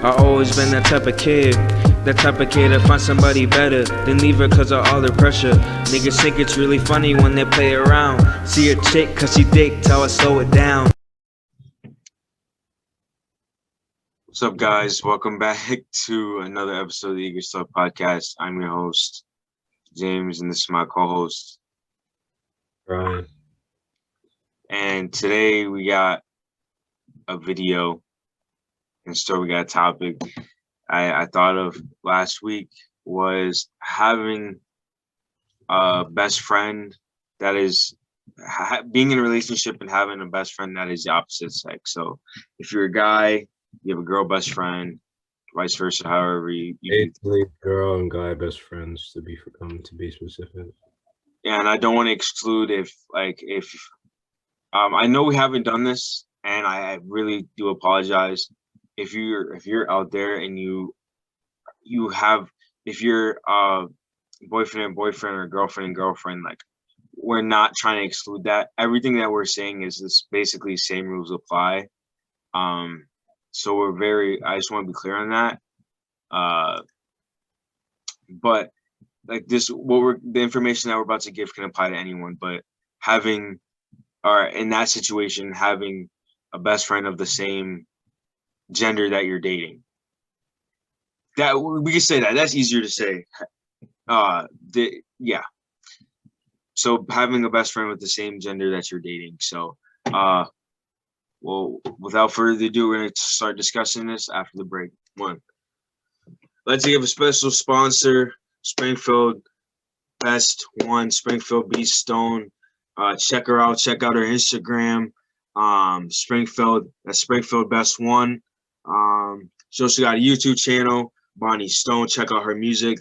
I always been that type of kid. That type of kid to find somebody better than leave her cause of all the pressure. Niggas think it's really funny when they play around. See a chick cause she dick, tell her slow it down. What's up, guys? Welcome back to another episode of the Eager Stuff Podcast. I'm your host, James, and this is my co-host, Brian. And today we got a video and store. We got a topic I thought of last week was having a best friend that is being in a relationship and having a best friend that is the opposite sex. So if you're a guy, you have a girl best friend, vice versa. However, you basically girl and guy best friends to be specific. Yeah, and I don't want to exclude if I know we haven't done this, and I really do apologize if you're out there and you have, if you're boyfriend and boyfriend or girlfriend and girlfriend, like, we're not trying to exclude that. Everything that we're saying is this basically same rules apply. So I just want to be clear on that. But like this, the information that we're about to give can apply to anyone, but having, or in that situation, having a best friend of the same gender that you're dating, that we can say that's easier to say. Yeah. So having a best friend with the same gender that you're dating. So, well, without further ado, we're going to start discussing this after the break. Let's give a special sponsor, Springfield Best One, Springfield Beast Stone. Check her out. Check out her Instagram. Springfield, that's Springfield Best One. She also got a YouTube channel, Bonnie Stone. Check out her music.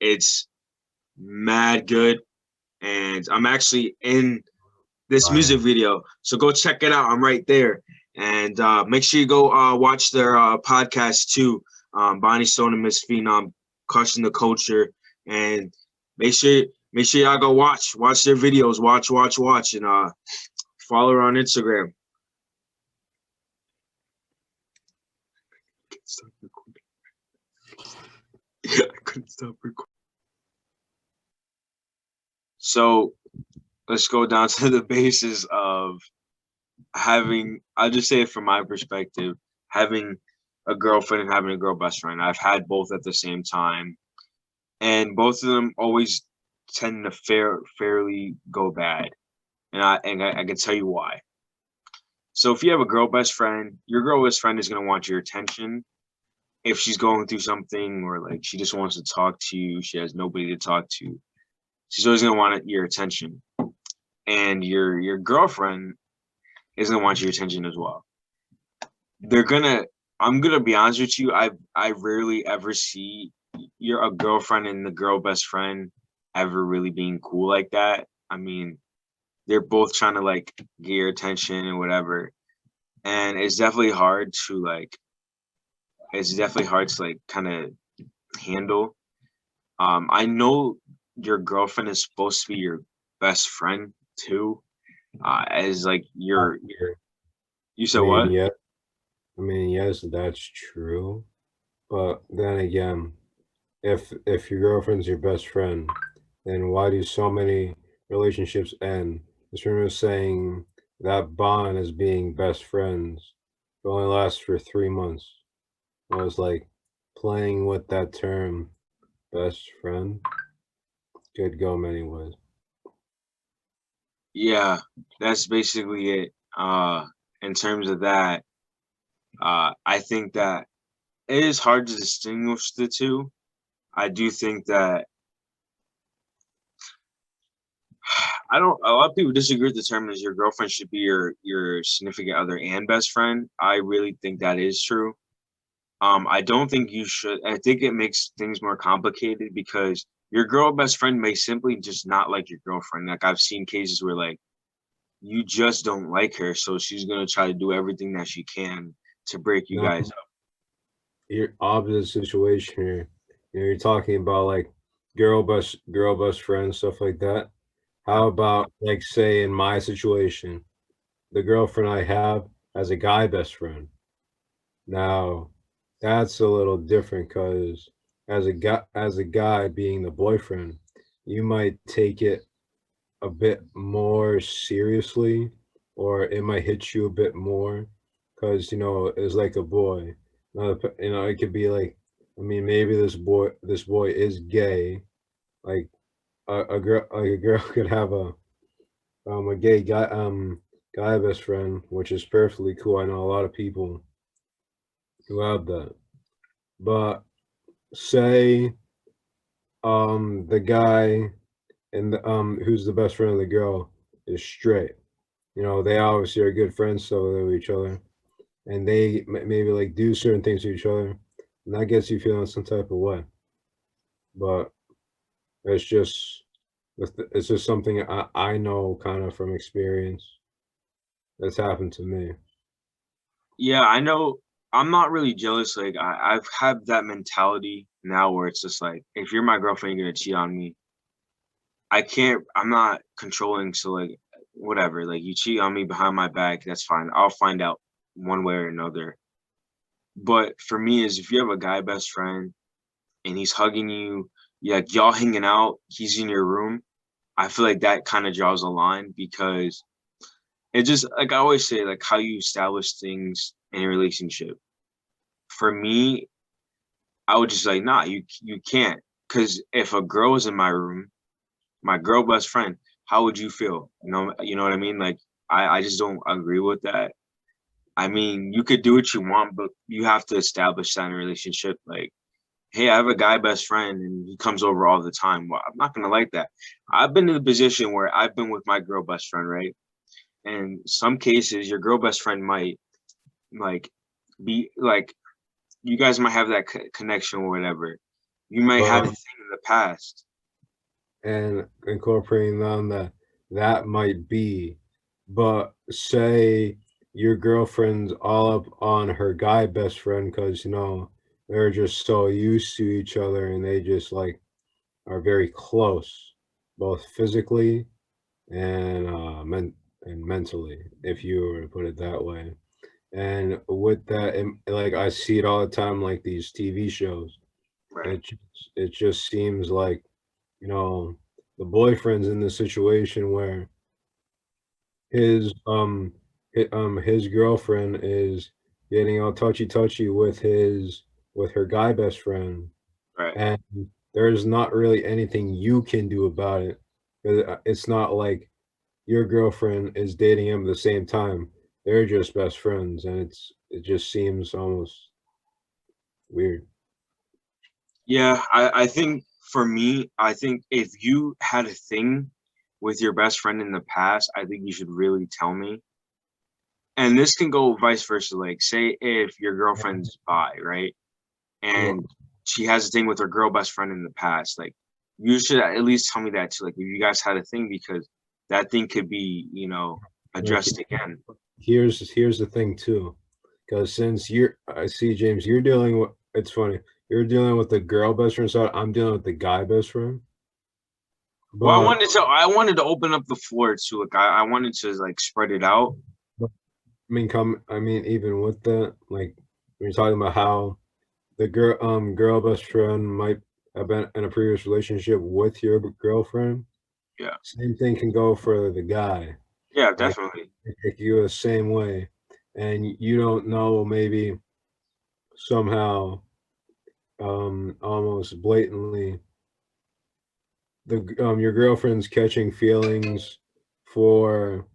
It's mad good. And I'm actually in this music video, so go check it out. I'm right there. And make sure you go watch their podcast too. Bonnie Stone and Miss Phenom, Crushing the Culture. And make sure y'all go watch their videos. Watch, and follow her on Instagram. I couldn't stop recording. So let's go down to the basis of having, I'll just say it from my perspective, having a girlfriend and having a girl best friend. I've had both at the same time, and both of them always tend to fairly go bad. And I can tell you why. So if you have a girl best friend, your girl best friend is going to want your attention. If she's going through something, or like she just wants to talk to you, she has nobody to talk to, she's always going to want your attention. And your girlfriend is going to want your attention as well. I'm going to be honest with you, I rarely ever see a girlfriend and the girl best friend ever really being cool like that. I mean, they're both trying to like get your attention and whatever. And it's definitely hard to like kind of handle. I know your girlfriend is supposed to be your best friend too, as like you said what? Yeah, I mean, yes, that's true, but then again, if your girlfriend's your best friend, then why do so many relationships end? This room is saying that bond as being best friends only lasts for 3 months. I was like playing with that term, best friend. Could go many ways. Yeah, that's basically it. In terms of that, I think that it is hard to distinguish the two. I do think that a lot of people disagree with the term as your girlfriend should be your significant other and best friend. I really think that is true. I don't think you should. I think it makes things more complicated because your girl best friend may simply just not like your girlfriend. Like, I've seen cases where like you just don't like her, so she's gonna try to do everything that she can to break you guys up. Your opposite situation here. You're talking about like girl best friend, stuff like that. How about, like, say in my situation, the girlfriend I have has a guy best friend. Now, that's a little different because as a guy being the boyfriend, you might take it a bit more seriously, or it might hit you a bit more because it's like a boy. It could be like, I mean, maybe this boy is gay. Like a girl could have a gay guy best friend, which is perfectly cool. I know a lot of people who have that. But say the guy and who's the best friend of the girl is straight. They obviously are good friends so with each other, and they maybe like do certain things to each other, and that gets you feeling some type of way. But it's just it's just something I know kind of from experience that's happened to me. Yeah, I know. I'm not really jealous. Like I've had that mentality now where it's just like, if you're my girlfriend, you're gonna cheat on me. I can't. I'm not controlling. So like, whatever. Like you cheat on me behind my back, that's fine. I'll find out one way or another. But for me, is if you have a guy best friend and he's hugging you, yeah, like y'all hanging out, he's in your room. I feel like that kind of draws a line because it just, like I always say, like how you establish things in a relationship. For me, I would just like, nah, you can't. Because if a girl is in my room, my girl best friend, how would you feel? You know what I mean? Like I just don't agree with that. I mean, you could do what you want, but you have to establish that in a relationship. Like, hey, I have a guy best friend and he comes over all the time. Well, I'm not gonna like that. I've been in the position where I've been with my girl best friend, right? And some cases, your girl best friend might like be like, you guys might have that connection or whatever. You might have a But thing in the past. and incorporating on that might be, but say your girlfriend's all up on her guy best friend because they're just so used to each other and they just like are very close, both physically and mentally, if you were to put it that way. And with that, like I see it all the time, like these TV shows. Right. It just seems like you know the boyfriend's in the situation where his his girlfriend is getting all touchy with her guy best friend, Right. and there's not really anything you can do about it. It's not like your girlfriend is dating him at the same time. They're just best friends, and it just seems almost weird. Yeah, I think for me, I think if you had a thing with your best friend in the past, I think you should really tell me. And this can go vice versa. Like, say if your girlfriend's bi, right? Well, And she has a thing with her girl best friend in the past, like you should at least tell me that too. Like if you guys had a thing, because that thing could be, like addressed again. here's the thing too, because since I see James, you're dealing with. It's funny. You're dealing with the girl best friend side. I'm dealing with the guy best friend. Well, But, I wanted to open up the floor too. Like I wanted to like spread it out. but I mean, even with that, like when you're talking about how the girl best friend might have been in a previous relationship with your girlfriend. Yeah. Same thing can go for the guy. Yeah, Like definitely. they take you the same way, and you don't know maybe somehow almost blatantly the your girlfriend's catching feelings for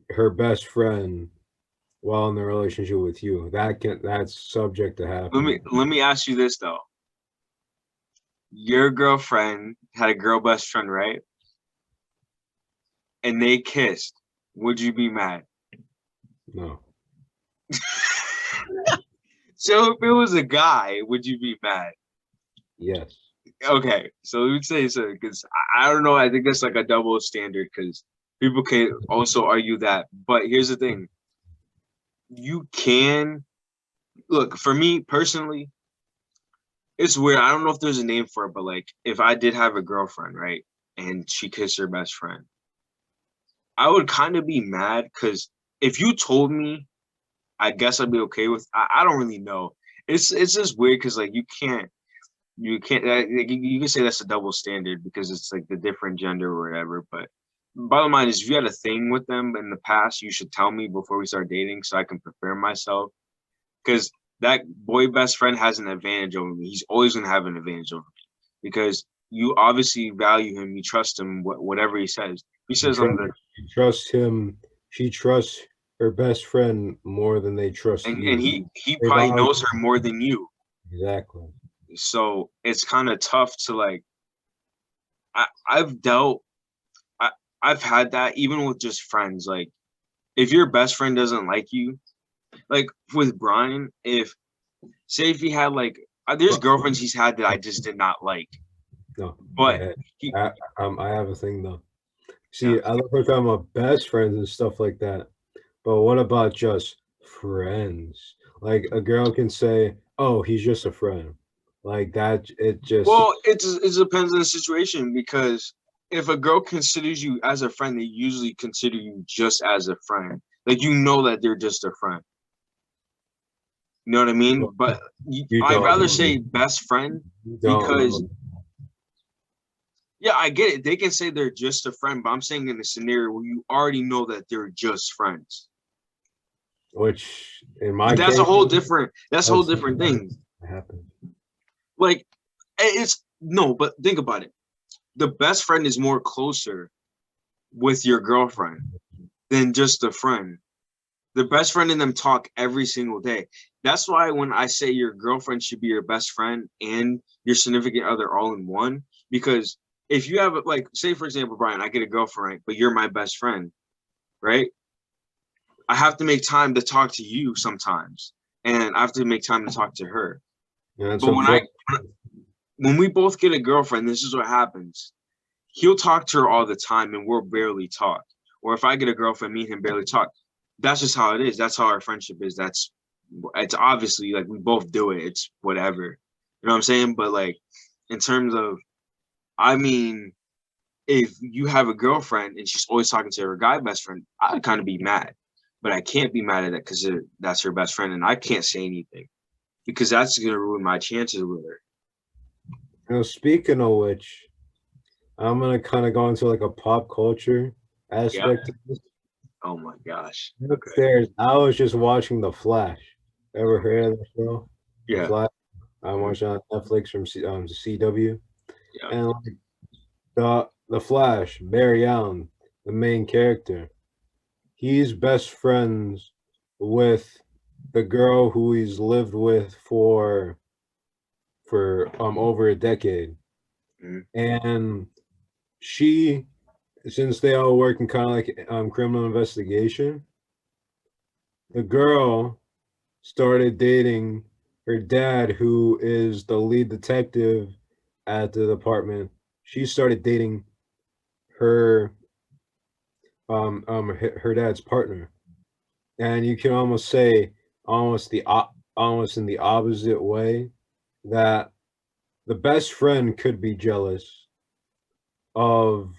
her best friend while in the relationship with you. That's subject to happening. Let me ask you this though. Your girlfriend had a girl best friend, right? And they kissed. Would you be mad? No. So if it was a guy, would you be mad? Yes. Okay, so we would say so because I don't know. I think that's like a double standard because people can also argue that. But here's the thing: you can look for me personally. It's weird. I don't know if there's a name for it, but like if I did have a girlfriend, right, and she kissed her best friend, I would kind of be mad because if you told me, I guess I'd be okay with. I don't really know. it's just weird because like you can't like, you can say that's a double standard because it's like the different gender or whatever. But bottom line is, if you had a thing with them in the past, you should tell me before we start dating so I can prepare myself. Because that boy best friend has an advantage over me. He's always gonna have an advantage over me because you obviously value him, you trust him, whatever he says. He She says on the she trusts him. She trusts her best friend more than they trust and you. he They probably value knows her more than you. exactly. So it's kind of tough to like I've dealt I, I've had that even with just friends. Like if your best friend doesn't like you, like with Brian, if say if he had like there's But girlfriends he's had that I just did not like, no, but he I have a thing though. yeah. See, I love her talking about best friends and stuff like that. But what about just friends? Like a girl can say, "Oh, he's just a friend," like that. It just Well, it depends on the situation because if a girl considers you as a friend, they usually consider you just as a friend. Like you know that they're just a friend. You know what I mean? But you I'd don't rather know. say best friend You don't because know. yeah, I get it. They can say they're just a friend, but I'm saying in a scenario where you already know that they're just friends. Which in my But that's a case, whole different that's a whole that's different thing. happened. Like it's no, but think about it. The best friend is more closer with your girlfriend than just a friend. The best friend and them talk every single day. That's why when I say your girlfriend should be your best friend and your significant other all in one, because if you have like, say for example, Brian, I get a girlfriend, right, but you're my best friend, right? I have to make time to talk to you sometimes, and I have to make time to talk to her. And that's But unfortunate. when we both get a girlfriend, this is what happens. He'll talk to her all the time, and we'll barely talk. Or if I get a girlfriend, me and him barely talk. That's just how it is. That's how our friendship is. It's obviously like we both do it. It's whatever. You know what I'm saying? But like in terms of, I mean, if you have a girlfriend and she's always talking to her guy best friend, I'd kind of be mad. But I can't be mad at that because that's her best friend, and I can't say anything because that's gonna ruin my chances with her. Speaking of which, I'm gonna kind of go into like a pop culture Yeah. aspect of this. Oh my gosh. Okay. Upstairs, I was just watching The Flash. Ever heard of the show? The Yeah. Flash. I'm Mhm. watching on Netflix from CW, Yeah. and like the Flash, Barry Allen, the main character. He's best friends with the girl who he's lived with for over a decade, Mhm. and she since they all work in kind of like criminal investigation, the girl started dating her dad, who is the lead detective at the department. She started dating her her dad's partner, and you can almost say almost in the opposite way that the best friend could be jealous of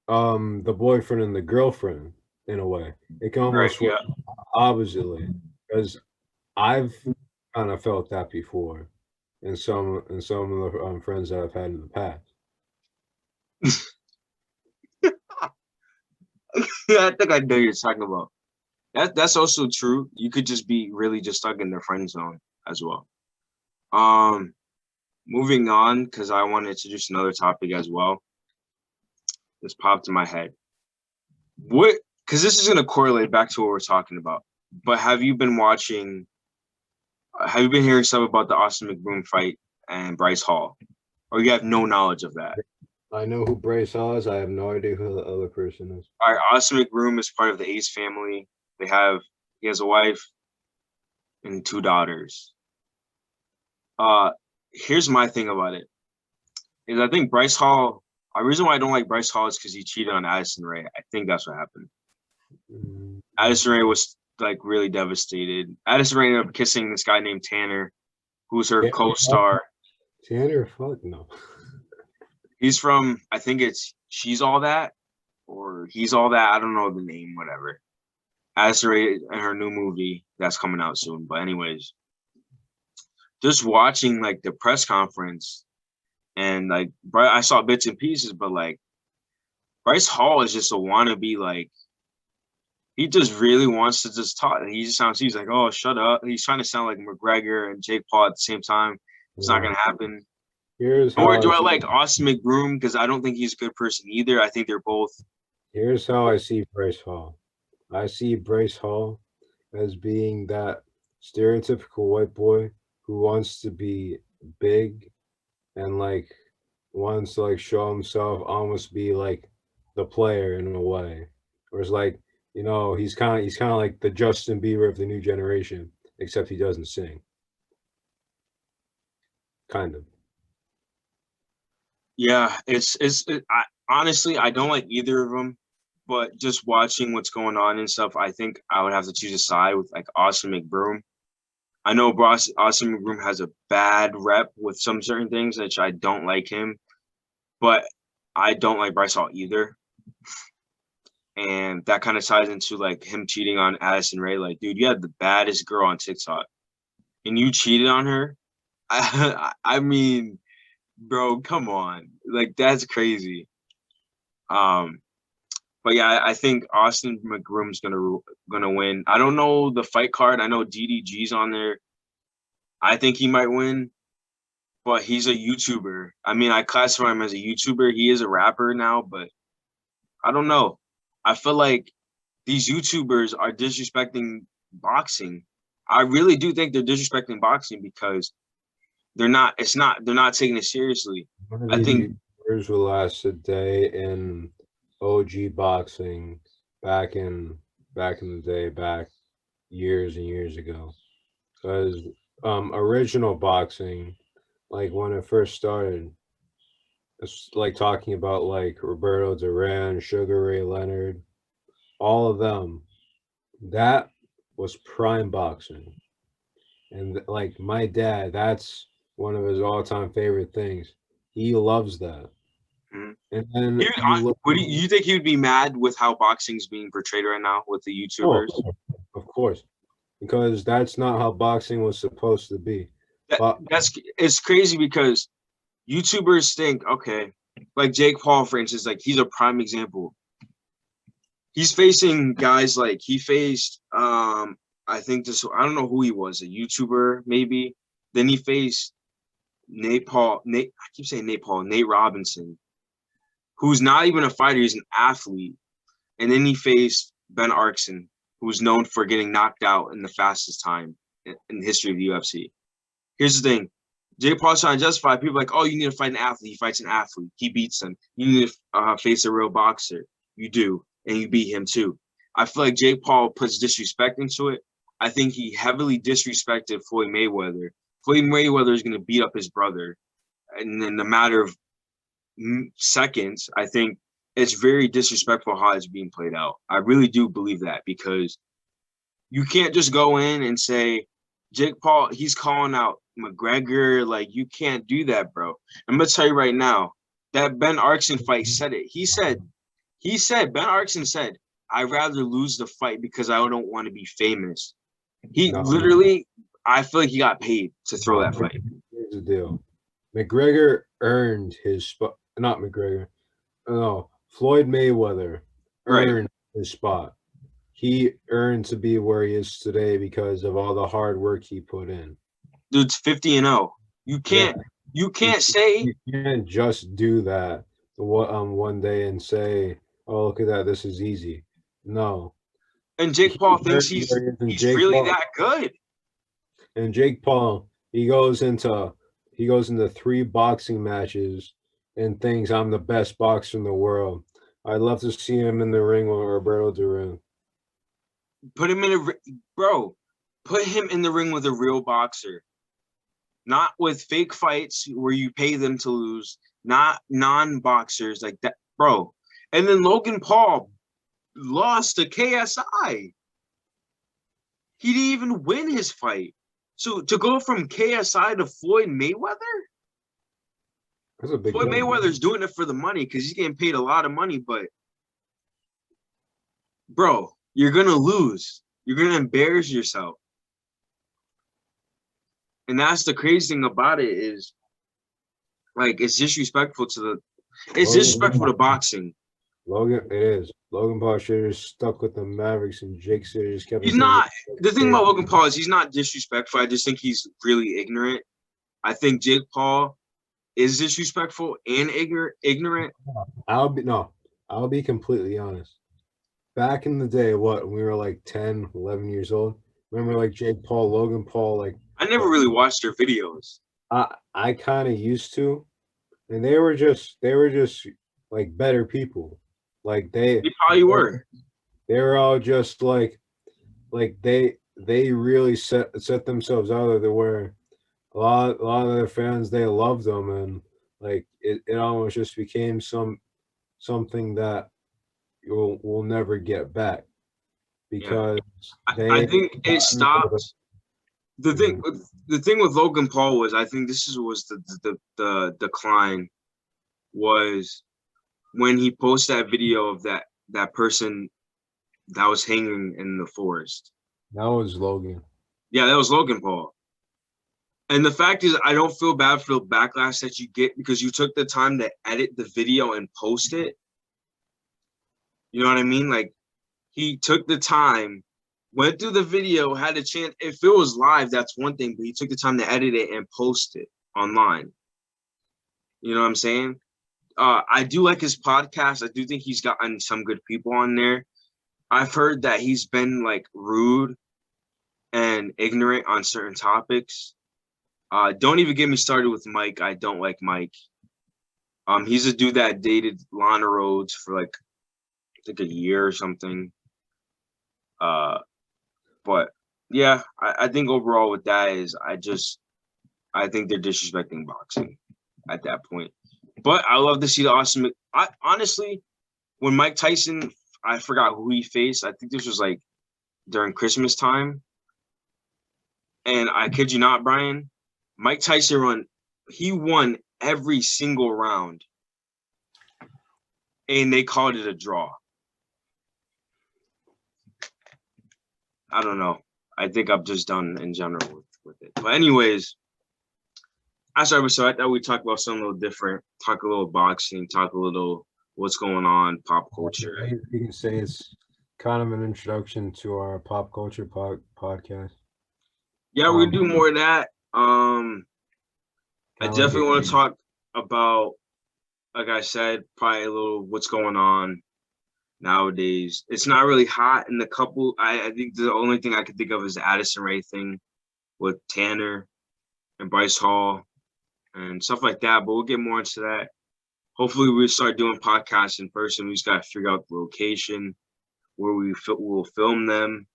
the boyfriend and the girlfriend in a way. It can Right. almost work Yeah. oppositely because I've kind of felt that before in some of the friends that I've had in the past. Yeah, I think I know what you're talking about. That's also true. You could just be really just stuck in the friend zone as well. Um, moving on because I want to introduce another topic as well. This popped in my head. What? Because this is going to correlate back to what we're talking about. But have you been watching? Have you been hearing stuff about the Austin McBroom fight and Bryce Hall, or you have no knowledge of that? I know who Bryce Hall is. I have no idea who the other person is. All right, Austin McBroom is part of the Ace family. He has a wife and two daughters. Uh, here's my thing about it is I think Bryce Hall. A reason why I don't like Bryce Hall is because he cheated on Addison Ray. I think that's what happened. Mm, Addison Ray was like really devastated. Addison Ray ended up kissing this guy named Tanner, who's her co-star. Tanner, fuck no. He's from I think it's She's All That or He's All That. I don't know the name, whatever. Addison Ray and her new movie that's coming out soon. But anyways, just watching like the press conference and like I saw bits and pieces, but like Bryce Hall is just a wannabe. Like he just really wants to just talk. He's like, oh, shut up. He's trying to sound like McGregor and Jake Paul at the same time. It's not Yeah. gonna happen. Here's Nor how do I I see, like Austin McBroom because I don't think he's a good person either. I think they're both. here's how I see Bryce Hall. I see Bryce Hall as being that stereotypical white boy who wants to be big and like wants to like show himself, almost be like the player in a way. Or it's like, he's kind of like the Justin Bieber of the new generation, except he doesn't sing. Kind of. Yeah, I honestly I don't like either of them, but just watching what's going on and stuff, I think I would have to choose a side with like Austin McBroom. I know Austin McBroom has a bad rep with some certain things, which I don't like him, but I don't like Bryce Hall either. And that kind of ties into like him cheating on Addison Rae. Like, dude, you had the baddest girl on TikTok and you cheated on her. I mean, bro, come on. Like, that's crazy. Um, but yeah, I think Austin McBroom's gonna win. I don't know the fight card. I know DDG's on there. I think he might win, but he's a YouTuber. I mean, I classify him as a YouTuber. He is a rapper now, but I don't know. I feel like these YouTubers are disrespecting boxing. I really do think they're disrespecting boxing because they're not taking it seriously. One of I these think YouTubers will last a day in OG boxing back in the day, back years and years ago. Because original boxing, like when it first started, it's like talking about like Roberto Duran, Sugar Ray Leonard, all of them. That was prime boxing. And like my dad, that's one of his all-time favorite things. He loves that. mhm. And then you look, Would you think he would be mad with how boxing's being portrayed right now with the oh, YouTubers? of course, because that's not how boxing was supposed to be. But It's crazy because YouTubers think, okay, like Jake Paul, for instance, like he's a prime example. He's facing guys like he faced I think this I don't know who he was, a YouTuber maybe. Then he faced Nate I keep saying Nate Robinson, who's not even a fighter, he's an athlete. And then he faced Ben Arkson, who's known for getting knocked out in the fastest time in the history of the UFC. Here's the thing. Jake Paul's trying to justify people like, oh, you need to fight an athlete. He fights an athlete. He beats them. You need to face a real boxer. You do. And you beat him too. I feel like Jake Paul puts disrespect into it. I think he heavily disrespected Floyd Mayweather. Floyd Mayweather is going to beat up his brother. And in a matter of seconds, I think it's very disrespectful how it's being played out. I really do believe that because you can't just go in and say, Jake Paul, he's calling out McGregor. Like, you can't do that, bro. I'm going to tell you right now, that Ben Arkson fight said it. Ben Arkson said, I'd rather lose the fight because I don't want to be famous. He no, literally, I feel like he got paid to throw that fight. here's the deal. McGregor earned his spot. Not McGregor. No, Floyd Mayweather Right. earned his spot. He earned to be where he is today because of all the hard work he put in. Dude's 50-0. You can't say You can't just do that one day and say, "Oh, look at that, this is easy." No. and Jake Paul thinks He earned- and he's Jake really Paul, that good. and Jake Paul, he goes into 3 boxing matches and thinks I'm the best boxer in the world. I'd love to see him in the ring with Roberto Duran. Put him in put him in the ring with a real boxer. Not with fake fights where you pay them to lose, not non-boxers like that, bro. And then Logan Paul lost to KSI. He didn't even win his fight. So to go from KSI to Floyd Mayweather, That's a big Floyd deal. Mayweather's doing it for the money because he's getting paid a lot of money, but bro, you're gonna lose. You're gonna embarrass yourself. And that's the crazy thing about it is, like, it's disrespectful to the. It's disrespectful to boxing. Logan, it is. Logan Paul should have stuck with the Mavericks, and Jake should have just kept. He's not. The thing about Logan Paul is he's not disrespectful. I just think he's really ignorant. I think Jake Paul is disrespectful and ignorant. I'll be completely honest. Back in the day, when we were like 10, 11 years old, remember like Jake Paul, Logan Paul, like I never really watched their videos. I kind of used to, and they were just like better people. Like They probably were. They were all just like they really set themselves out there where a lot of their fans, they loved them, and like it almost just became something that we'll never get back, because I think it stopped. The thing with Logan Paul was, I think this was the decline, was when he posted that video of that person that was hanging in the forest. That was Logan. Yeah, that was Logan Paul. And the fact is, I don't feel bad for the backlash that you get because you took the time to edit the video and post it. You know what I mean? Like, he took the time, went through the video, had a chance. If it was live, that's one thing, but he took the time to edit it and post it online. You know what I'm saying? I do like his podcast. I do think he's gotten some good people on there. I've heard that he's been like rude and ignorant on certain topics. Don't even get me started with Mike. I don't like Mike. He's a dude that dated Lana Rhodes for like, I think, a year or something. But yeah, I think overall with that is I think they're disrespecting boxing at that point. But I love to see the awesome. Honestly, when Mike Tyson, I forgot who he faced. I think this was like during Christmas time. And I kid you not, Brian, Mike Tyson won every single round. And they called it a draw. I don't know. I think I'm just done in general with it. But anyways, so I thought we'd talk about something a little different, talk a little boxing, talk a little what's going on, pop culture. You can say it's kind of an introduction to our pop culture podcast. Yeah, we're gonna do more of that. I definitely want to talk about, like I said, probably a little what's going on nowadays. It's not really hot in the couple. I think the only thing I could think of is the Addison Rae thing with Tanner and Bryce Hall and stuff like that. But we'll get more into that. Hopefully, we'll start doing podcasts in person. We just got to figure out the location where we'll film them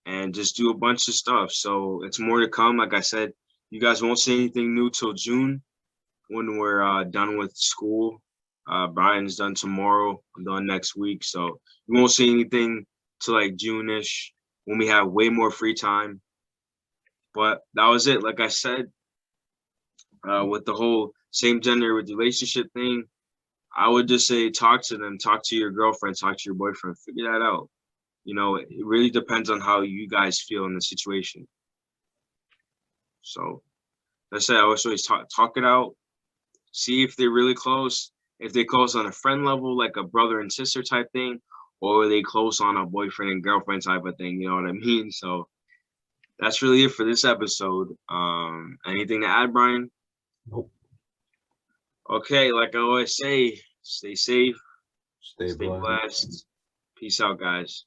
and just do a bunch of stuff. So it's more to come. Like I said, you guys won't see anything new till June when we're done with school. Brian's done tomorrow. I'm done next week. So you won't see anything till like June-ish when we have way more free time. But that was it. Like I said, with the whole same gender with relationship thing, I would just say talk to them, talk to your girlfriend, talk to your boyfriend, figure that out. You know, it really depends on how you guys feel in the situation. So that's it. I always talk it out, see if they're really close, if they're close on a friend level, like a brother and sister type thing, or are they close on a boyfriend and girlfriend type of thing, you know what I mean? So that's really it for this episode. Anything to add, Brian? Nope. Okay, like I always say, stay safe, Stay stay blessed. Peace out, guys.